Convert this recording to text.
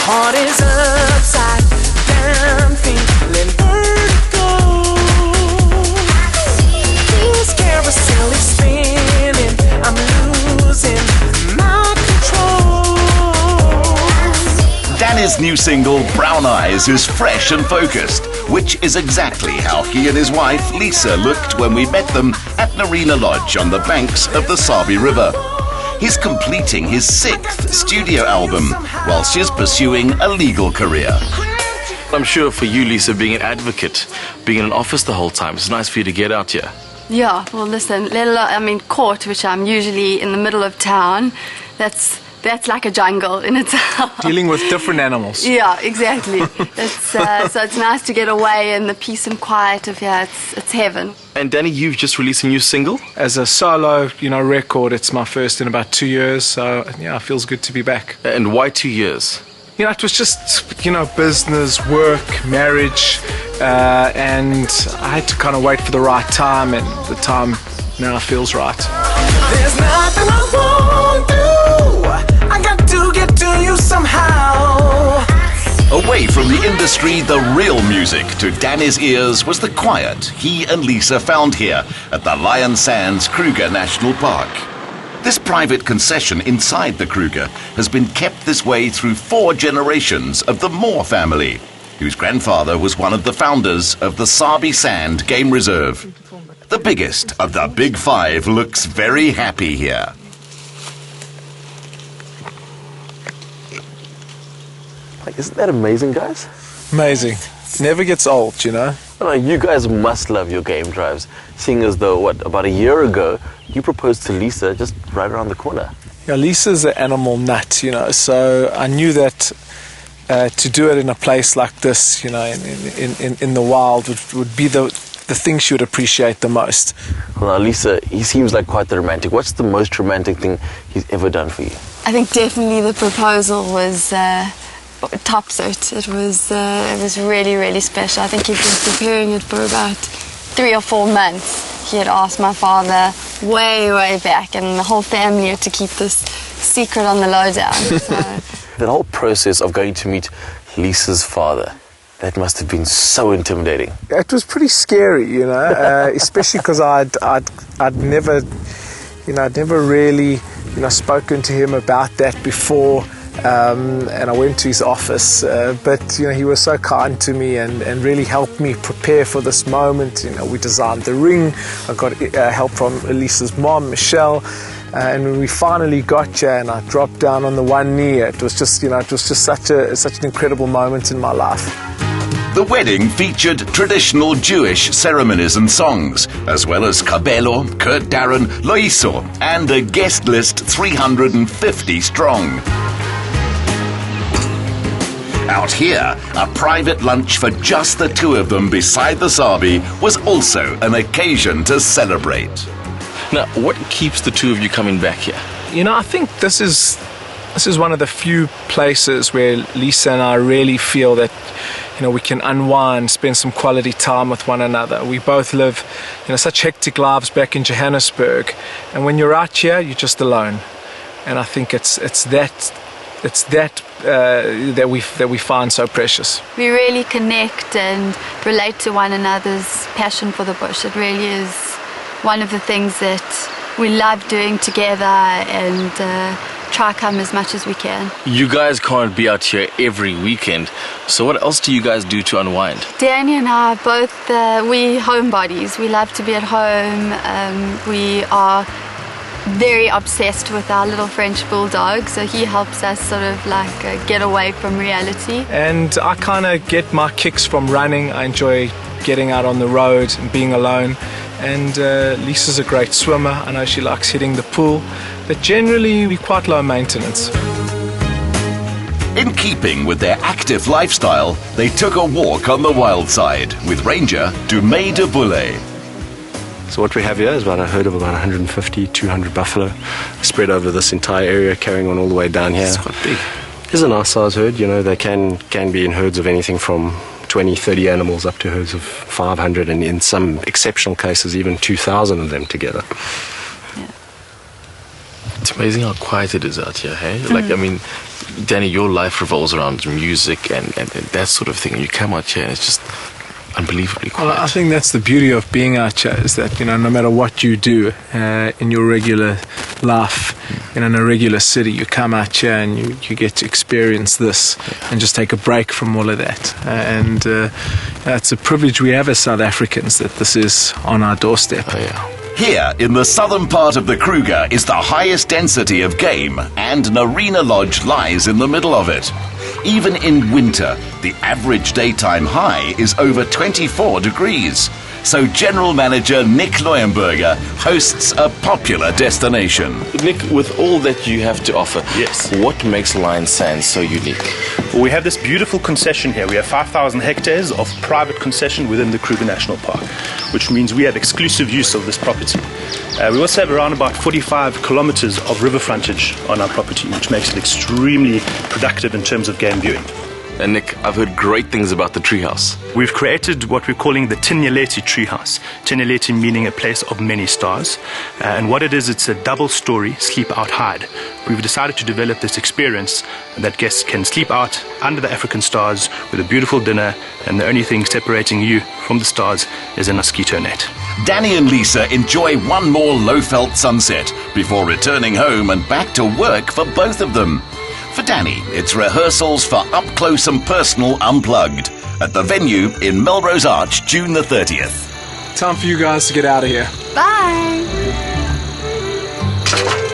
Heart is upside down, feeling vertigo. This carousel is spinning, I'm losing my control. Danny's new single, Brown Eyes, is fresh and focused, which is exactly how he and his wife, Lisa, looked when we met them at Narina Lodge on the banks of the Sabi River. He's completing his 6th studio album, while she's pursuing a legal career. I'm sure for you, Lisa, being an advocate, being in an office the whole time, it's nice for you to get out here. Yeah, well, listen, court, which I'm usually in the middle of town, that's like a jungle in itself. Dealing with different animals. Yeah, exactly. So it's nice to get away in the peace and quiet of here. It's heaven. And Danny, you've just released a new single? As a solo, record, it's my first in about 2 years, so yeah, it feels good to be back. And why 2 years? It was just, business, work, marriage, and I had to kind of wait for the right time, and the time now feels right. There's nothing I won't do. I got to get to you somehow. Away from the industry, the real music to Danny's ears was the quiet he and Lisa found here at the Lion Sands Kruger National Park. This private concession inside the Kruger has been kept this way through 4 generations of the Moore family, whose grandfather was one of the founders of the Sabi Sand Game Reserve. The biggest of the Big 5 looks very happy here. Isn't that amazing, guys? Amazing. Never gets old, You guys must love your game drives, seeing as though, about a year ago, you proposed to Lisa just right around the corner. Yeah, Lisa's an animal nut, so I knew that to do it in a place like this, in the wild would be the thing she would appreciate the most. Well, now, Lisa, he seems like quite the romantic. What's the most romantic thing he's ever done for you? I think definitely the proposal was tops it. It was really, really special. I think he'd been preparing it for about 3 or 4 months. He had asked my father way, way back, and the whole family had to keep this secret on the lowdown. So. That whole process of going to meet Lisa's father, that must have been so intimidating. It was pretty scary, especially because I'd never really, spoken to him about that before. And I went to his office, but he was so kind to me and really helped me prepare for this moment. We designed the ring. I got help from Lisa's mom, Michelle, and when we finally got here and I dropped down on the one knee, it was just such an incredible moment in my life. The wedding featured traditional Jewish ceremonies and songs, as well as Kabelo, Kurt Darren, Loiso, and a guest list 350 strong. Out here, a private lunch for just the 2 of them beside the Sabi was also an occasion to celebrate. Now, what keeps the 2 of you coming back here? I think this is one of the few places where Lisa and I really feel that we can unwind, spend some quality time with one another. We both live such hectic lives back in Johannesburg, and when you're out here, you're just alone. And I think it's that we find so precious. We really connect and relate to one another's passion for the bush. It really is one of the things that we love doing together, and try come as much as we can. You guys can't be out here every weekend, so what else do you guys do to unwind? Danny and I are both, we homebodies. We love to be at home. We are very obsessed with our little French bulldog, so he helps us sort of get away from reality. And I kind of get my kicks from running. I enjoy getting out on the road and being alone. And Lisa's a great swimmer. I know she likes hitting the pool, but generally we're quite low maintenance. In keeping with their active lifestyle, they took a walk on the wild side with ranger Dumais de Boulay. So what we have here is about a herd of about 150, 200 buffalo spread over this entire area, carrying on all the way down here. It's quite big. It's a nice size herd, they can be in herds of anything from 20, 30 animals up to herds of 500, and in some exceptional cases even 2,000 of them together. Yeah. It's amazing how quiet it is out here, hey? Danny, your life revolves around music and that sort of thing. And you come out here and it's just unbelievably quiet. Well, I think that's the beauty of being out here, is that, no matter what you do in your regular life, in a regular city, you come out here and you get to experience this and just take a break from all of that. And it's a privilege we have as South Africans that this is on our doorstep. Oh, yeah. Here, in the southern part of the Kruger, is the highest density of game, and Narina Lodge lies in the middle of it. Even in winter, the average daytime high is over 24 degrees. So General Manager Nick Leuenberger hosts a popular destination. Nick, with all that you have to offer, Yes. what makes Lion Sands so unique? Well, we have this beautiful concession here. We have 5,000 hectares of private concession within the Kruger National Park, which means we have exclusive use of this property. We also have around about 45 kilometers of river frontage on our property, which makes it extremely productive in terms of game viewing. And Nick, I've heard great things about the treehouse. We've created what we're calling the Tinyeleti treehouse. Tinyeleti meaning a place of many stars. And what it is, it's a double-story sleep-out hide. We've decided to develop this experience that guests can sleep out under the African stars with a beautiful dinner, and the only thing separating you from the stars is a mosquito net. Danny and Lisa enjoy one more low-felt sunset before returning home and back to work for both of them. For Danny, it's rehearsals for Up Close and Personal Unplugged at the venue in Melrose Arch, June the 30th. Time for you guys to get out of here. Bye.